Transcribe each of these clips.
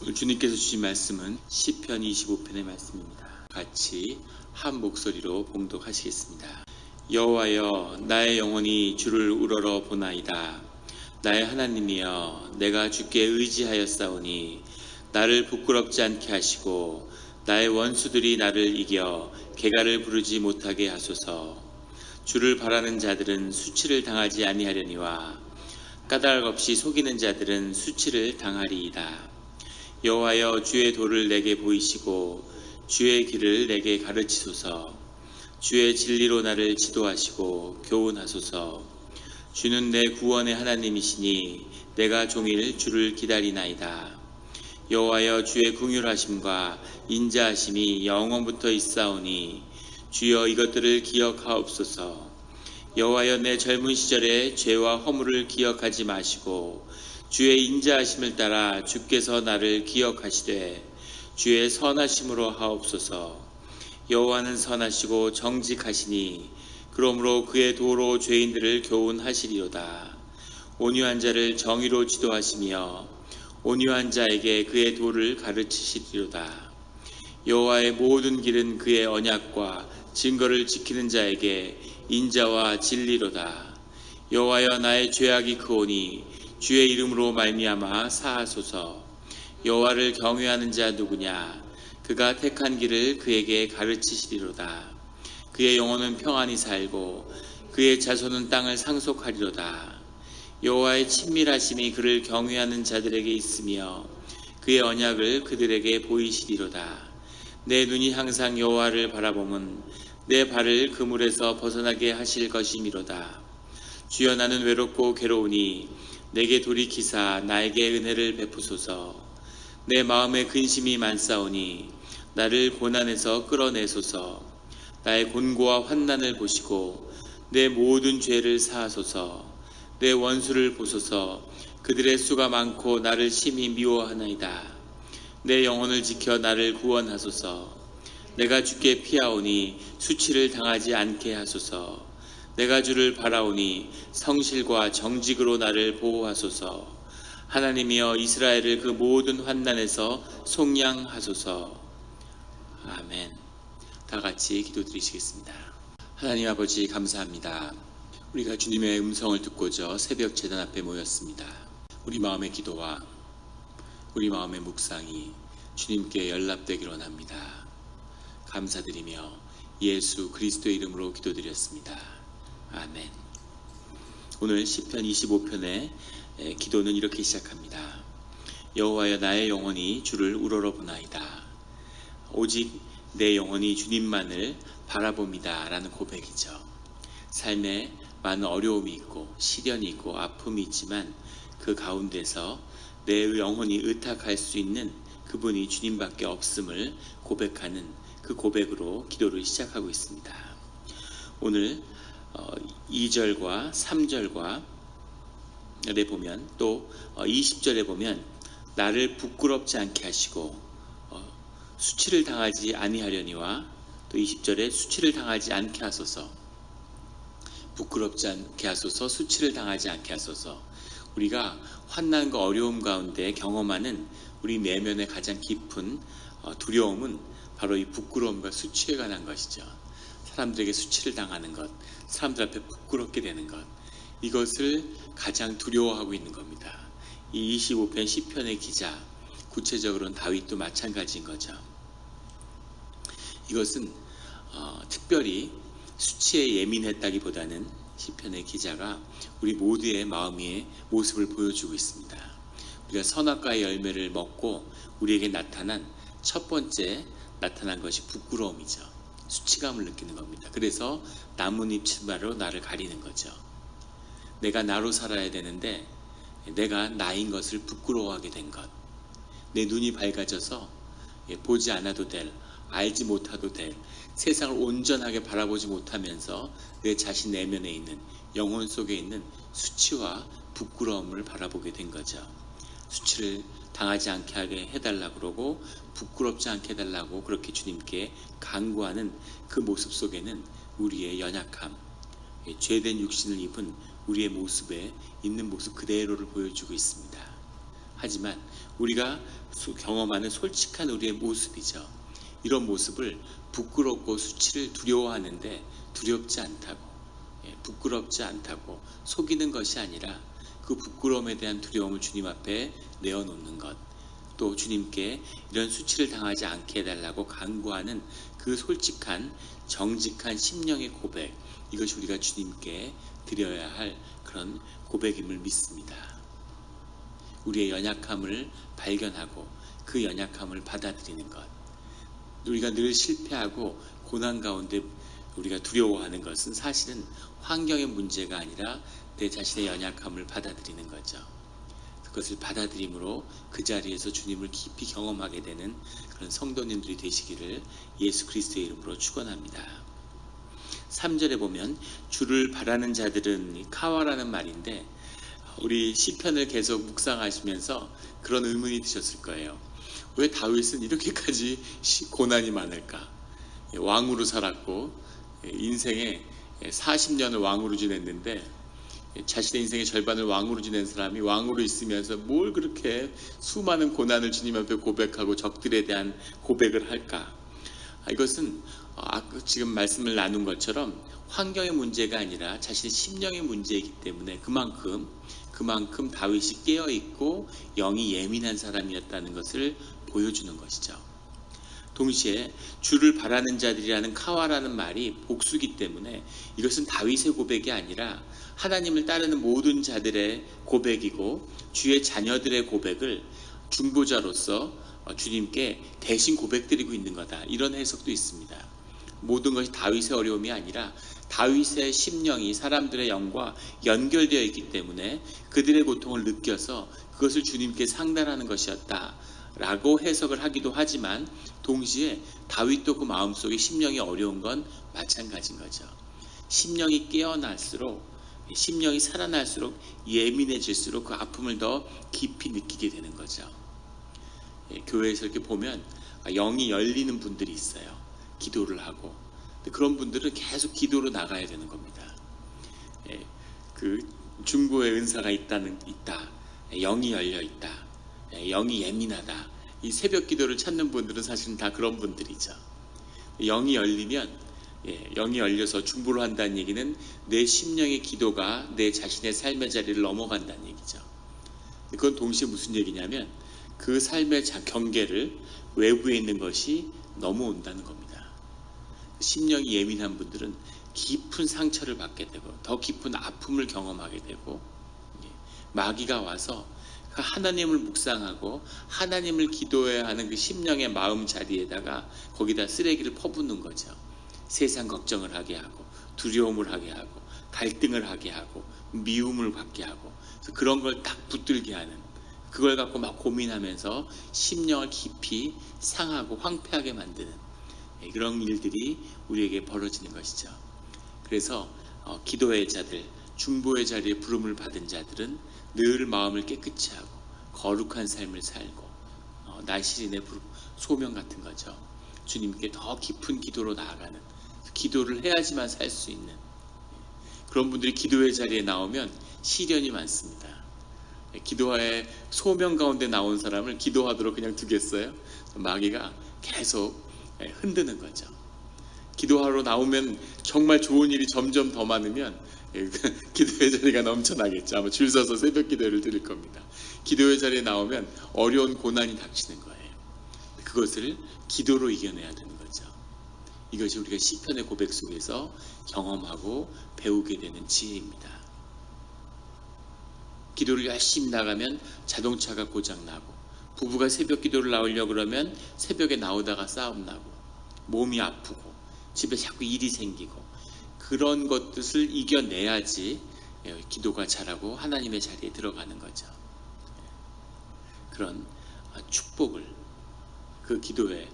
오늘 주님께서 주신 말씀은 시편 25편의 말씀입니다. 같이 한 목소리로 봉독하시겠습니다. 여호와여, 나의 영혼이 주를 우러러 보나이다. 나의 하나님이여, 내가 주께 의지하였사오니 나를 부끄럽지 않게 하시고 나의 원수들이 나를 이겨 개가를 부르지 못하게 하소서. 주를 바라는 자들은 수치를 당하지 아니하려니와 까닭 없이 속이는 자들은 수치를 당하리이다. 여호와여, 주의 도를 내게 보이시고 주의 길을 내게 가르치소서. 주의 진리로 나를 지도하시고 교훈하소서. 주는 내 구원의 하나님이시니 내가 종일 주를 기다리나이다. 여호와여, 주의 긍휼하심과 인자하심이 영원부터 있사오니 주여 이것들을 기억하옵소서. 여호와여, 내 젊은 시절의 죄와 허물을 기억하지 마시고 주의 인자하심을 따라 주께서 나를 기억하시되 주의 선하심으로 하옵소서. 여호와는 선하시고 정직하시니 그러므로 그의 도로 죄인들을 교훈하시리로다. 온유한 자를 정의로 지도하시며 온유한 자에게 그의 도를 가르치시리로다. 여호와의 모든 길은 그의 언약과 증거를 지키는 자에게 인자와 진리로다. 여호와여, 나의 죄악이 크오니 주의 이름으로 말미암아 사하소서. 여호와를 경외하는 자 누구냐? 그가 택한 길을 그에게 가르치시리로다. 그의 영혼은 평안히 살고 그의 자손은 땅을 상속하리로다. 여호와의 친밀하심이 그를 경외하는 자들에게 있으며 그의 언약을 그들에게 보이시리로다. 내 눈이 항상 여호와를 바라보면 내 발을 그물에서 벗어나게 하실 것이미로다. 주여, 나는 외롭고 괴로우니 내게 돌이키사 나에게 은혜를 베푸소서. 내 마음에 근심이 많사오니 나를 고난에서 끌어내소서. 나의 곤고와 환난을 보시고 내 모든 죄를 사하소서. 내 원수를 보소서. 그들의 수가 많고 나를 심히 미워하나이다. 내 영혼을 지켜 나를 구원하소서. 내가 주께 피하오니 수치를 당하지 않게 하소서. 내가 주를 바라오니 성실과 정직으로 나를 보호하소서. 하나님이여, 이스라엘을 그 모든 환난에서 속량하소서. 아멘. 다 같이 기도드리시겠습니다. 하나님 아버지, 감사합니다. 우리가 주님의 음성을 듣고자 새벽 제단 앞에 모였습니다. 우리 마음의 기도와 우리 마음의 묵상이 주님께 연락되기를 원합니다. 감사드리며 예수 그리스도의 이름으로 기도드렸습니다. 아멘. 오늘 시편 25편의 기도는 이렇게 시작합니다. 여호와여, 나의 영혼이 주를 우러러 보나이다. 오직 내 영혼이 주님만을 바라봅니다 라는 고백이죠. 삶에 많은 어려움이 있고 시련이 있고 아픔이 있지만 그 가운데서 내 영혼이 의탁할 수 있는 그분이 주님밖에 없음을 고백하는 그 고백으로 기도를 시작하고 있습니다. 오늘 2절과 3절과 에 보면 또 20절에 보면 나를 부끄럽지 않게 하시고 수치를 당하지 아니하려니와 또 20절에 수치를 당하지 않게 하소서. 부끄럽지 않게 하소서, 수치를 당하지 않게 하소서. 우리가 환난과 어려움 가운데 경험하는 우리 내면의 가장 깊은 두려움은 바로 이 부끄러움과 수치에 관한 것이죠. 사람들에게 수치를 당하는 것, 사람들 앞에 부끄럽게 되는 것, 이것을 가장 두려워하고 있는 겁니다. 이 25편 시편의 기자, 구체적으로는 다윗도 마찬가지인 거죠. 이것은 특별히 수치에 예민했다기보다는 시편의 기자가 우리 모두의 마음의 모습을 보여주고 있습니다. 우리가 선악과의 열매를 먹고 우리에게 나타난 첫 번째 나타난 것이 부끄러움이죠. 수치감을 느끼는 겁니다. 그래서 나뭇잎 치마로 나를 가리는 거죠. 내가 나로 살아야 되는데 내가 나인 것을 부끄러워하게 된 것, 내 눈이 밝아져서 보지 않아도 될, 알지 못해도 될, 세상을 온전하게 바라보지 못하면서 내 자신 내면에 있는 영혼 속에 있는 수치와 부끄러움을 바라보게 된 거죠. 수치를 당하지 않게 하게 해달라고 그러고 부끄럽지 않게 해달라고 그렇게 주님께 간구하는 그 모습 속에는 우리의 연약함, 죄된 육신을 입은 우리의 모습에 있는 모습 그대로를 보여주고 있습니다. 하지만 우리가 경험하는 솔직한 우리의 모습이죠. 이런 모습을 부끄럽고 수치를 두려워하는데 두렵지 않다고, 부끄럽지 않다고 속이는 것이 아니라 그 부끄러움에 대한 두려움을 주님 앞에 내어놓는 것, 또 주님께 이런 수치를 당하지 않게 해달라고 간구하는 그 솔직한 정직한 심령의 고백, 이것이 우리가 주님께 드려야 할 그런 고백임을 믿습니다. 우리의 연약함을 발견하고 그 연약함을 받아들이는 것, 우리가 늘 실패하고 고난 가운데 우리가 두려워하는 것은 사실은 환경의 문제가 아니라 내 자신의 연약함을 받아들이는 거죠. 그것을 받아들임으로 그 자리에서 주님을 깊이 경험하게 되는 그런 성도님들이 되시기를 예수 그리스도의 이름으로 축원합니다. 3절에 보면 주를 바라는 자들은 카와라는 말인데, 우리 시편을 계속 묵상하시면서 그런 의문이 드셨을 거예요. 왜 다윗은 이렇게까지 고난이 많을까? 왕으로 살았고 인생에 40년을 왕으로 지냈는데, 자신의 인생의 절반을 왕으로 지낸 사람이 왕으로 있으면서 뭘 그렇게 수많은 고난을 주님 앞에 고백하고 적들에 대한 고백을 할까? 이것은 지금 말씀을 나눈 것처럼 환경의 문제가 아니라 자신의 심령의 문제이기 때문에 그만큼 다윗이 깨어있고 영이 예민한 사람이었다는 것을 보여주는 것이죠. 동시에 주를 바라는 자들이라는 카와라는 말이 복수기 때문에 이것은 다윗의 고백이 아니라 하나님을 따르는 모든 자들의 고백이고, 주의 자녀들의 고백을 중보자로서 주님께 대신 고백드리고 있는 거다, 이런 해석도 있습니다. 모든 것이 다윗의 어려움이 아니라 다윗의 심령이 사람들의 영과 연결되어 있기 때문에 그들의 고통을 느껴서 그것을 주님께 상달하는 것이었다 라고 해석을 하기도 하지만, 동시에 다윗도 그 마음속에 심령이 어려운 건 마찬가지인 거죠. 심령이 깨어날수록, 심령이 살아날수록 예민해질수록 그 아픔을 더 깊이 느끼게 되는 거죠. 교회에서 이렇게 보면 영이 열리는 분들이 있어요. 기도를 하고. 그런 분들은 계속 기도로 나가야 되는 겁니다. 그 중보의 은사가 있다. 영이 열려 있다. 영이 예민하다. 이 새벽 기도를 찾는 분들은 사실은 다 그런 분들이죠. 영이 열리면, 영이 열려서 중보를 한다는 얘기는 내 심령의 기도가 내 자신의 삶의 자리를 넘어간다는 얘기죠. 그건 동시에 무슨 얘기냐면 그 삶의 경계를 외부에 있는 것이 넘어온다는 겁니다. 심령이 예민한 분들은 깊은 상처를 받게 되고 더 깊은 아픔을 경험하게 되고, 마귀가 와서 하나님을 묵상하고 하나님을 기도해야 하는 그 심령의 마음 자리에다가 거기다 쓰레기를 퍼붓는 거죠. 세상 걱정을 하게 하고, 두려움을 하게 하고, 갈등을 하게 하고, 미움을 받게 하고, 그런 걸 딱 붙들게 하는, 그걸 갖고 막 고민하면서 심령을 깊이 상하고 황폐하게 만드는 그런 일들이 우리에게 벌어지는 것이죠. 그래서 기도의 자들, 중보의 자리에 부름을 받은 자들은 늘 마음을 깨끗이 하고 거룩한 삶을 살고, 나시린의 소명 같은 거죠. 주님께 더 깊은 기도로 나아가는, 기도를 해야지만 살 수 있는 그런 분들이 기도의 자리에 나오면 시련이 많습니다. 기도의 소명 가운데 나온 사람을 기도하도록 그냥 두겠어요? 마귀가 계속 흔드는 거죠. 기도하러 나오면 정말 좋은 일이 점점 더 많으면 기도의 자리가 넘쳐나겠죠. 아마 줄 서서 새벽 기도를 드릴 겁니다. 기도의 자리에 나오면 어려운 고난이 닥치는 거예요. 그것을 기도로 이겨내야 되는 거죠. 이것이 우리가 시편의 고백 속에서 경험하고 배우게 되는 지혜입니다. 기도를 열심히 나가면 자동차가 고장나고, 부부가 새벽 기도를 나오려고 그러면 새벽에 나오다가 싸움 나고, 몸이 아프고, 집에 자꾸 일이 생기고, 그런 것들을 이겨내야지 기도가 자라고 하나님의 자리에 들어가는 거죠. 그런 축복을, 그 기도에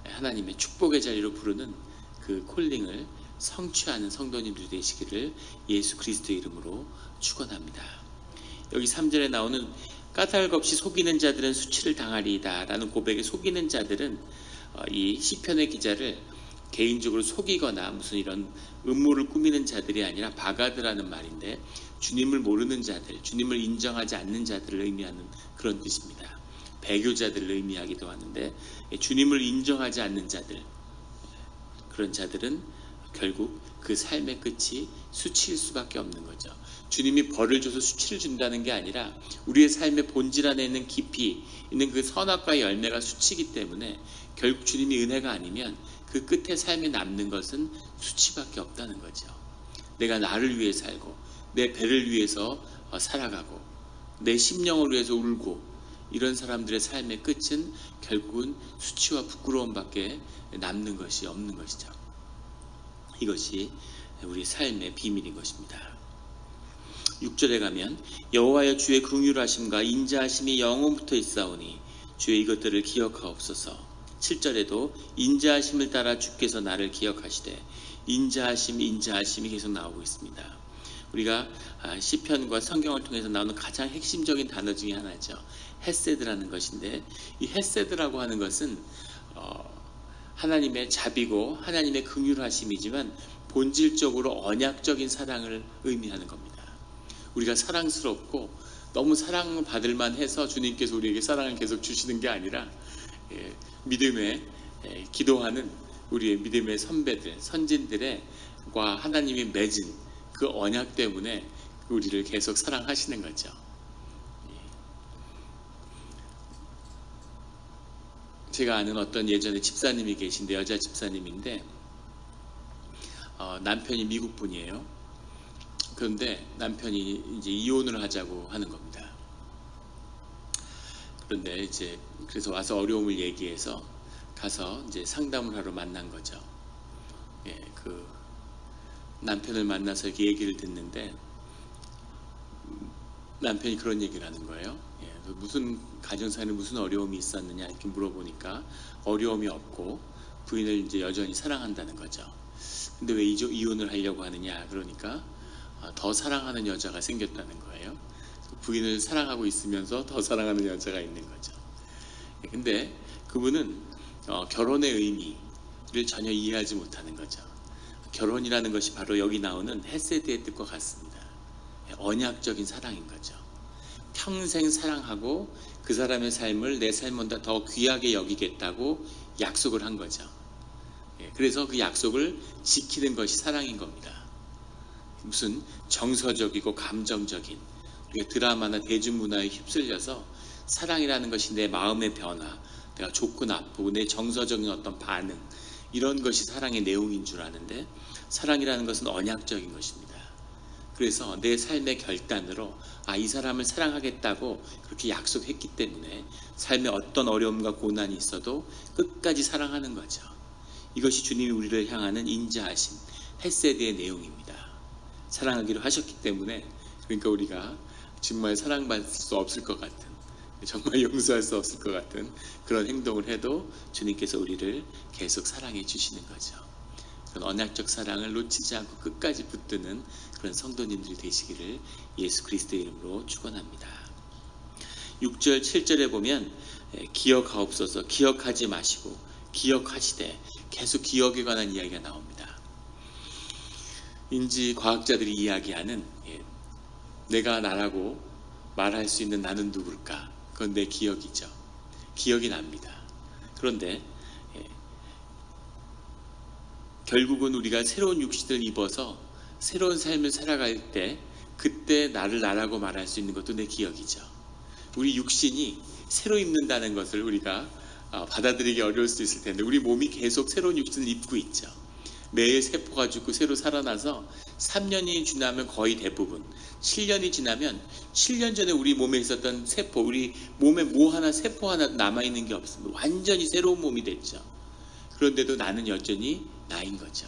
하나님의 축복의 자리로 부르는 그 콜링을 성취하는 성도님들 되시기를 예수 그리스도의 이름으로 축원합니다. 여기 3절에 나오는 까닭 없이 속이는 자들은 수치를 당하리이다 라는 고백에 속이는 자들은 이 시편의 기자를 개인적으로 속이거나 무슨 이런 음모를 꾸미는 자들이 아니라 바가드라는 말인데, 주님을 모르는 자들, 주님을 인정하지 않는 자들을 의미하는 그런 뜻입니다. 배교자들을 의미하기도 하는데, 주님을 인정하지 않는 자들, 그런 자들은 결국 그 삶의 끝이 수치일 수밖에 없는 거죠. 주님이 벌을 줘서 수치를 준다는 게 아니라 우리의 삶의 본질 안에 있는 깊이 있는 그 선악과의 열매가 수치이기 때문에 결국 주님이 은혜가 아니면 그 끝에 삶에 남는 것은 수치밖에 없다는 거죠. 내가 나를 위해 살고 내 배를 위해서 살아가고 내 심령을 위해서 울고 이런 사람들의 삶의 끝은 결국은 수치와 부끄러움밖에 남는 것이 없는 것이죠. 이것이 우리 삶의 비밀인 것입니다. 6절에 가면 여호와여 주의 긍휼하심과 인자하심이 영원부터 있사오니 주의 이것들을 기억하옵소서. 7절에도 인자하심을 따라 주께서 나를 기억하시되 인자하심이 계속 나오고 있습니다. 우리가 시편과 성경을 통해서 나오는 가장 핵심적인 단어 중에 하나죠. 헤세드라는 것인데, 이 헤세드라고 하는 것은 하나님의 자비고 하나님의 긍휼하심이지만 본질적으로 언약적인 사랑을 의미하는 겁니다. 우리가 사랑스럽고 너무 사랑받을 만해서 주님께서 우리에게 사랑을 계속 주시는 게 아니라 믿음에 기도하는 우리의 믿음의 선배들, 선진들과 하나님이 맺은 그 언약 때문에 우리를 계속 사랑하시는 거죠. 제가 아는 어떤 예전에 집사님이 계신데, 여자 집사님인데 남편이 미국 분이에요. 그런데 남편이 이제 이혼을 하자고 하는 겁니다. 그런데 이제 그래서 와서 어려움을 얘기해서 가서 이제 상담을 하러 만난 거죠. 그 남편을 만나서 이렇게 얘기를 듣는데 남편이 그런 얘기를 하는 거예요. 무슨 가정사에는 무슨 어려움이 있었느냐 이렇게 물어보니까 어려움이 없고 부인을 이제 여전히 사랑한다는 거죠. 근데 왜 이혼을 하려고 하느냐 그러니까 더 사랑하는 여자가 생겼다는 거예요. 부인을 사랑하고 있으면서 더 사랑하는 여자가 있는 거죠. 근데 그분은 결혼의 의미를 전혀 이해하지 못하는 거죠. 결혼이라는 것이 바로 여기 나오는 헤세드의 뜻과 같습니다. 언약적인 사랑인 거죠. 평생 사랑하고 그 사람의 삶을 내 삶보다 더 귀하게 여기겠다고 약속을 한 거죠. 그래서 그 약속을 지키는 것이 사랑인 겁니다. 무슨 정서적이고 감정적인, 우리가 드라마나 대중문화에 휩쓸려서 사랑이라는 것이 내 마음의 변화, 내가 좋고 나쁘고 내 정서적인 어떤 반응, 이런 것이 사랑의 내용인 줄 아는데, 사랑이라는 것은 언약적인 것입니다. 그래서 내 삶의 결단으로 이 사람을 사랑하겠다고 그렇게 약속했기 때문에 삶에 어떤 어려움과 고난이 있어도 끝까지 사랑하는 거죠. 이것이 주님이 우리를 향하는 인자하심, 헤세드의 내용입니다. 사랑하기로 하셨기 때문에, 그러니까 우리가 정말 사랑받을 수 없을 것 같은, 정말 용서할 수 없을 것 같은 그런 행동을 해도 주님께서 우리를 계속 사랑해 주시는 거죠. 그런 언약적 사랑을 놓치지 않고 끝까지 붙드는 그런 성도님들이 되시기를 예수 그리스도의 이름으로 축원합니다. 6절 7절에 보면 기억하옵소서, 기억하지 마시고 기억하시되, 계속 기억에 관한 이야기가 나옵니다. 인지 과학자들이 이야기하는 내가 나라고 말할 수 있는 나는 누굴까? 그건 내 기억이죠. 기억이 납니다. 그런데 결국은 우리가 새로운 육신을 입어서 새로운 삶을 살아갈 때 그때 나를 나라고 말할 수 있는 것도 내 기억이죠. 우리 육신이 새로 입는다는 것을 우리가 받아들이기 어려울 수도 있을 텐데, 우리 몸이 계속 새로운 육신을 입고 있죠. 매일 세포가 죽고 새로 살아나서 3년이 지나면 거의 대부분, 7년이 지나면 7년 전에 우리 몸에 있었던 세포, 우리 몸에 세포 하나 남아있는 게 없습니다. 완전히 새로운 몸이 됐죠. 그런데도 나는 여전히 나인 거죠.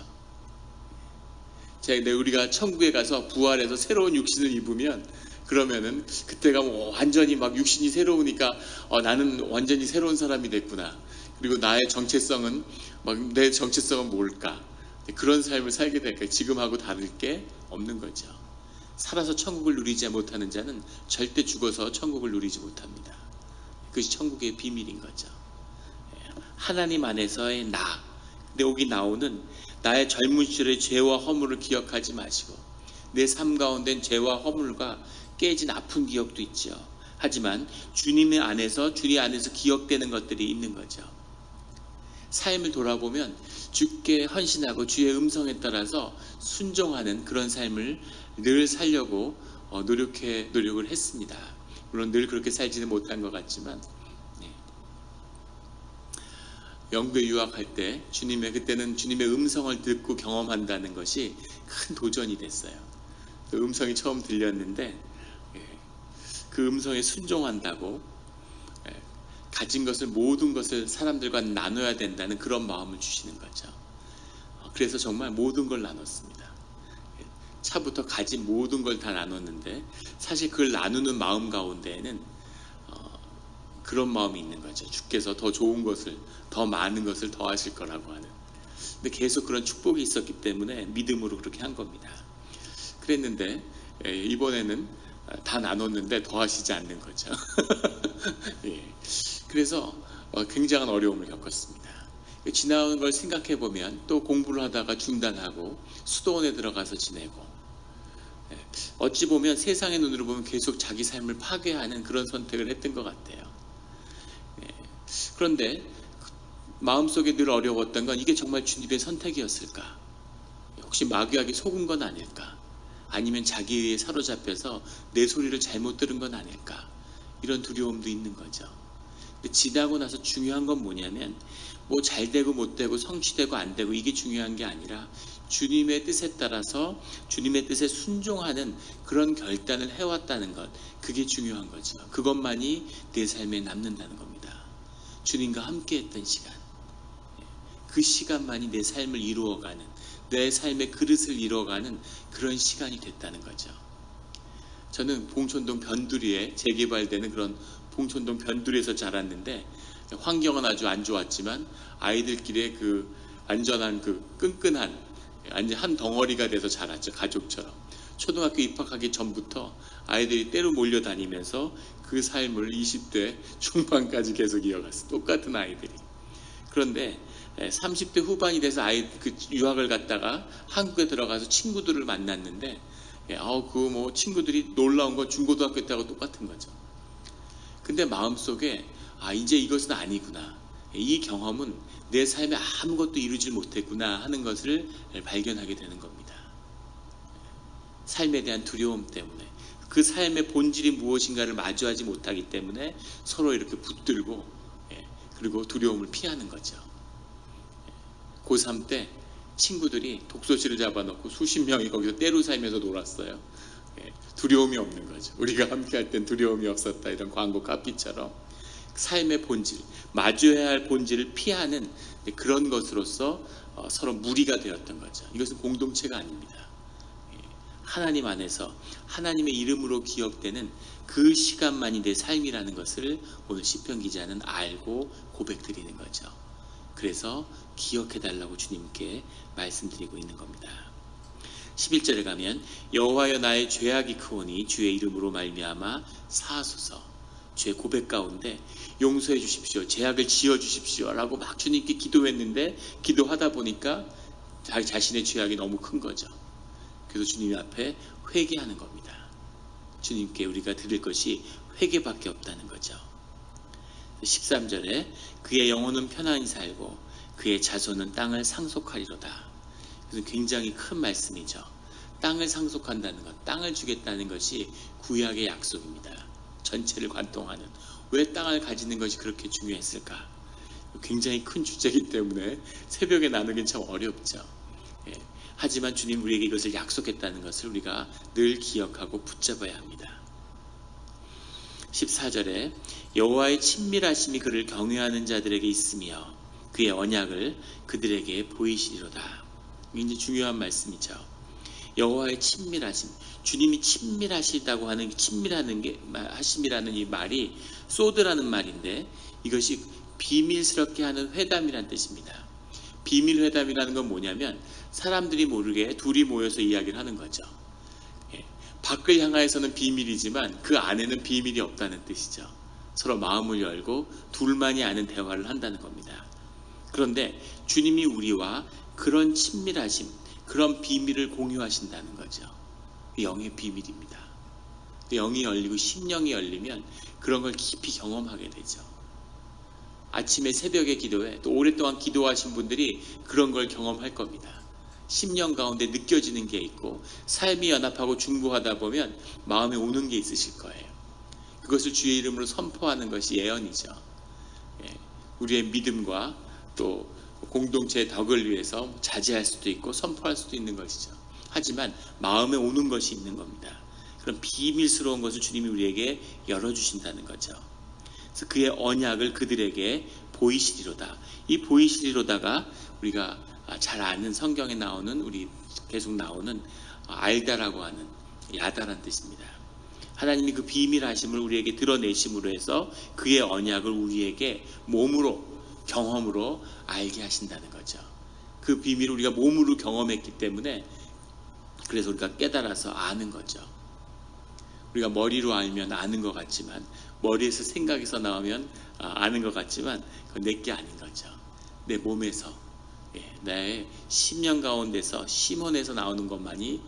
우리가 천국에 가서 부활해서 새로운 육신을 입으면, 그러면은 그때가 완전히 막 육신이 새로우니까 나는 완전히 새로운 사람이 됐구나. 그리고 나의 정체성은 내 정체성은 뭘까? 그런 삶을 살게 될까? 지금하고 다를 게 없는 거죠. 살아서 천국을 누리지 못하는 자는 절대 죽어서 천국을 누리지 못합니다. 그것이 천국의 비밀인 거죠. 하나님 안에서의 나, 근데 여기 나오는 나의 젊은 시절의 죄와 허물을 기억하지 마시고, 내 삶 가운데는 죄와 허물과 깨진 아픈 기억도 있죠. 하지만 주님 안에서 기억되는 것들이 있는 거죠. 삶을 돌아보면 주께 헌신하고 주의 음성에 따라서 순종하는 그런 삶을 늘 살려고 노력을 했습니다. 물론 늘 그렇게 살지는 못한 것 같지만, 영국에 유학할 때 그때는 주님의 음성을 듣고 경험한다는 것이 큰 도전이 됐어요. 그 음성이 처음 들렸는데 그 음성에 순종한다고 가진 것을, 모든 것을 사람들과 나눠야 된다는 그런 마음을 주시는 거죠. 그래서 정말 모든 걸 나눴습니다. 차부터 가진 모든 걸 다 나눴는데, 사실 그걸 나누는 마음 가운데에는 그런 마음이 있는 거죠. 주께서 더 좋은 것을, 더 많은 것을 더하실 거라고 하는. 근데 계속 그런 축복이 있었기 때문에 믿음으로 그렇게 한 겁니다. 그랬는데 이번에는 다 나눴는데 더하시지 않는 거죠. 예. 그래서 굉장한 어려움을 겪었습니다. 지나온 걸 생각해 보면 또 공부를 하다가 중단하고 수도원에 들어가서 지내고, 어찌 보면 세상의 눈으로 보면 계속 자기 삶을 파괴하는 그런 선택을 했던 것 같아요. 그런데 마음속에 늘 어려웠던 건, 이게 정말 주님의 선택이었을까? 혹시 마귀에게 속은 건 아닐까? 아니면 자기에 사로잡혀서 내 소리를 잘못 들은 건 아닐까? 이런 두려움도 있는 거죠. 근데 지나고 나서 중요한 건 뭐냐면, 뭐 잘 되고 못 되고 성취되고 안 되고 이게 중요한 게 아니라, 주님의 뜻에 따라서 주님의 뜻에 순종하는 그런 결단을 해왔다는 것, 그게 중요한 거죠. 그것만이 내 삶에 남는다는 겁니다. 주님과 함께 했던 시간, 그 시간만이 내 삶을 이루어가는, 내 삶의 그릇을 이루어가는 그런 시간이 됐다는 거죠. 저는 봉천동 변두리에 재개발되는 그런 봉천동 변두리에서 자랐는데, 환경은 아주 안 좋았지만 아이들끼리 그 안전한 그 끈끈한 한 덩어리가 돼서 자랐죠. 가족처럼. 초등학교 입학하기 전부터 아이들이 때로 몰려다니면서 그 삶을 20대 중반까지 계속 이어갔어요. 똑같은 아이들이. 그런데 30대 후반이 돼서 유학을 갔다가 한국에 들어가서 친구들을 만났는데, 친구들이 놀라운 건 중고등학교 때하고 똑같은 거죠. 근데 마음속에 이제 이것은 아니구나, 이 경험은 내 삶에 아무것도 이루지 못했구나 하는 것을 발견하게 되는 겁니다. 삶에 대한 두려움 때문에, 그 삶의 본질이 무엇인가를 마주하지 못하기 때문에 서로 이렇게 붙들고, 그리고 두려움을 피하는 거죠. 고3 때 친구들이 독서실을 잡아놓고 수십 명이 거기서 때로 살면서 놀았어요. 두려움이 없는 거죠. 우리가 함께 할 땐 두려움이 없었다, 이런 광고 카피처럼 삶의 본질, 마주해야 할 본질을 피하는 그런 것으로서 서로 무리가 되었던 거죠. 이것은 공동체가 아닙니다. 하나님 안에서 하나님의 이름으로 기억되는 그 시간만이 내 삶이라는 것을 오늘 시편 기자는 알고 고백드리는 거죠. 그래서 기억해달라고 주님께 말씀드리고 있는 겁니다. 11절에 가면, 여호와여 나의 죄악이 크오니 주의 이름으로 말미암아 사하소서. 죄 고백 가운데 용서해 주십시오, 죄악을 지어 주십시오 라고 막 주님께 기도했는데, 기도하다 보니까 자신의 죄악이 너무 큰 거죠. 그래서 주님 앞에 회개하는 겁니다. 주님께 우리가 드릴 것이 회개밖에 없다는 거죠. 13절에 그의 영혼은 편안히 살고 그의 자손은 땅을 상속하리로다. 그래서 굉장히 큰 말씀이죠. 땅을 상속한다는 것, 땅을 주겠다는 것이 구약의 약속입니다. 전체를 관통하는. 왜 땅을 가지는 것이 그렇게 중요했을까? 굉장히 큰 주제이기 때문에 새벽에 나누긴 참 어렵죠. 하지만 주님 우리에게 이것을 약속했다는 것을 우리가 늘 기억하고 붙잡아야 합니다. 14절에 여호와의 친밀하심이 그를 경외하는 자들에게 있으며 그의 언약을 그들에게 보이시리로다. 굉장히 중요한 말씀이죠. 여호와의 친밀하심, 주님이 친밀하시다고 하는, 하심이라는 이 말이 소드라는 말인데, 이것이 비밀스럽게 하는 회담이라는 뜻입니다. 비밀 회담이라는 건 뭐냐면, 사람들이 모르게 둘이 모여서 이야기를 하는 거죠. 밖을 향하여서는 비밀이지만 그 안에는 비밀이 없다는 뜻이죠. 서로 마음을 열고 둘만이 아는 대화를 한다는 겁니다. 그런데 주님이 우리와 그런 친밀하심, 그런 비밀을 공유하신다는 거죠. 영의 비밀입니다. 영이 열리고 심령이 열리면 그런 걸 깊이 경험하게 되죠. 아침에 새벽에 기도해 또 오랫동안 기도하신 분들이 그런 걸 경험할 겁니다. 심령 가운데 느껴지는 게 있고 삶이 연합하고 중보하다 보면 마음에 오는 게 있으실 거예요. 그것을 주의 이름으로 선포하는 것이 예언이죠. 우리의 믿음과 또 공동체의 덕을 위해서 자제할 수도 있고 선포할 수도 있는 것이죠. 하지만 마음에 오는 것이 있는 겁니다. 그런 비밀스러운 것을 주님이 우리에게 열어주신다는 거죠. 그래서 그의 언약을 그들에게 보이시리로다. 이 보이시리로다가 우리가 잘 아는 성경에 나오는, 우리 계속 나오는 알다라고 하는 야다란 뜻입니다. 하나님이 그 비밀하심을 우리에게 드러내심으로 해서 그의 언약을 우리에게 몸으로, 경험으로 알게 하신다는 거죠. 그 비밀을 우리가 몸으로 경험했기 때문에 그래서 우리가 깨달아서 아는 거죠. 우리가 머리로 알면 아는 것 같지만, 머리에서 생각에서 나오면 아는 것 같지만 그건 내게 아닌 거죠. 내 몸에서, 내 심령 가운데서, 심원에서 나오는 것만이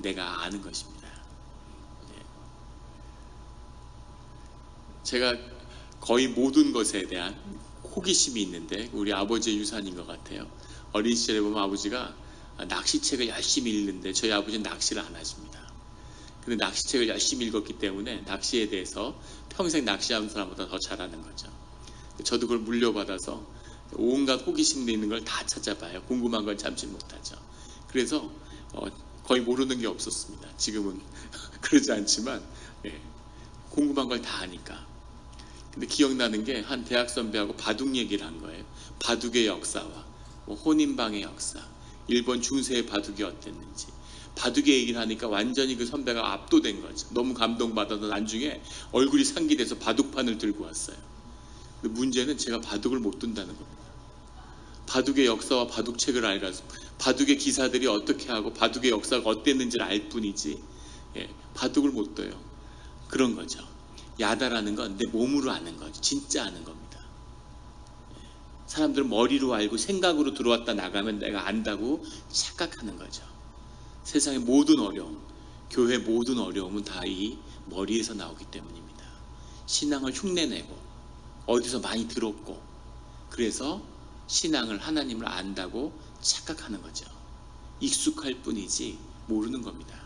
내가 아는 것입니다. 제가 거의 모든 것에 대한 호기심이 있는데 우리 아버지의 유산인 것 같아요. 어린 시절에 보면 아버지가 낚시책을 열심히 읽는데 저희 아버지는 낚시를 안 하십니다. 근데 낚시책을 열심히 읽었기 때문에 낚시에 대해서 평생 낚시하는 사람보다 더 잘하는 거죠. 저도 그걸 물려받아서 온갖 호기심도 있는 걸 다 찾아봐요. 궁금한 걸 참지 못하죠. 그래서 거의 모르는 게 없었습니다. 지금은 그러지 않지만 궁금한 걸 다 아니까. 근데 기억나는 게 한 대학 선배하고 바둑 얘기를 한 거예요. 바둑의 역사와 혼인방의 역사, 일본 중세의 바둑이 어땠는지, 바둑의 얘기를 하니까 완전히 그 선배가 압도된 거죠. 너무 감동받아서 나중에 얼굴이 상기돼서 바둑판을 들고 왔어요. 근데 문제는 제가 바둑을 못 둔다는 겁니다. 바둑의 역사와 바둑책을 알아서 바둑의 기사들이 어떻게 하고 바둑의 역사가 어땠는지를 알 뿐이지 바둑을 못 둬요. 그런 거죠. 야다라는 건 내 몸으로 아는 거죠. 진짜 아는 겁니다. 사람들은 머리로 알고 생각으로 들어왔다 나가면 내가 안다고 착각하는 거죠. 세상의 모든 어려움, 교회 모든 어려움은 다 이 머리에서 나오기 때문입니다. 신앙을 흉내내고 어디서 많이 들었고, 그래서 신앙을, 하나님을 안다고 착각하는 거죠. 익숙할 뿐이지 모르는 겁니다.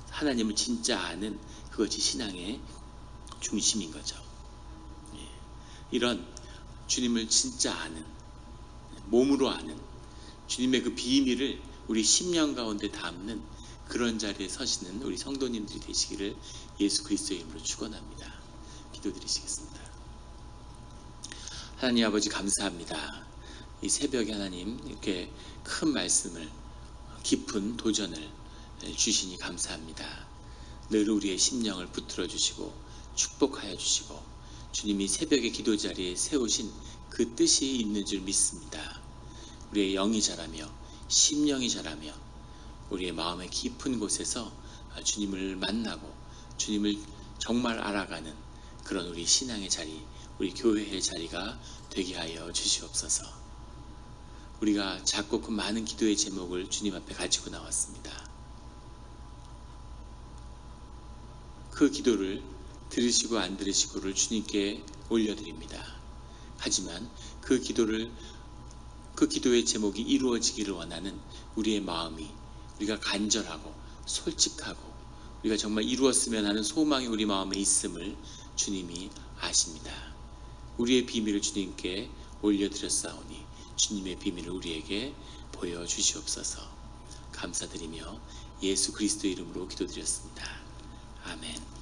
하나님을 진짜 아는 그것이 신앙의 중심인 거죠. 이런 주님을 진짜 아는, 몸으로 아는 주님의 그 비밀을 우리 심령 가운데 담는 그런 자리에 서시는 우리 성도님들이 되시기를 예수 그리스도의 이름으로 축원합니다. 기도드리시겠습니다. 하나님 아버지 감사합니다. 이 새벽에 하나님 이렇게 큰 말씀을, 깊은 도전을 주시니 감사합니다. 늘 우리의 심령을 붙들어 주시고 축복하여 주시고 주님이 새벽의 기도 자리에 세우신 그 뜻이 있는 줄 믿습니다. 우리의 영이 자라며 심령이 자라며 우리의 마음의 깊은 곳에서 주님을 만나고 주님을 정말 알아가는 그런 우리 신앙의 자리, 우리 교회의 자리가 되게 하여 주시옵소서. 우리가 작고 큰 많은 기도의 제목을 주님 앞에 가지고 나왔습니다. 그 기도를 들으시고 안 들으시고를 주님께 올려드립니다. 하지만 그 기도의 제목이 이루어지기를 원하는 우리의 마음이, 우리가 간절하고 솔직하고 우리가 정말 이루었으면 하는 소망이 우리 마음에 있음을 주님이 아십니다. 우리의 비밀을 주님께 올려드렸사오니 주님의 비밀을 우리에게 보여주시옵소서. 감사드리며 예수 그리스도 이름으로 기도드렸습니다. 아멘.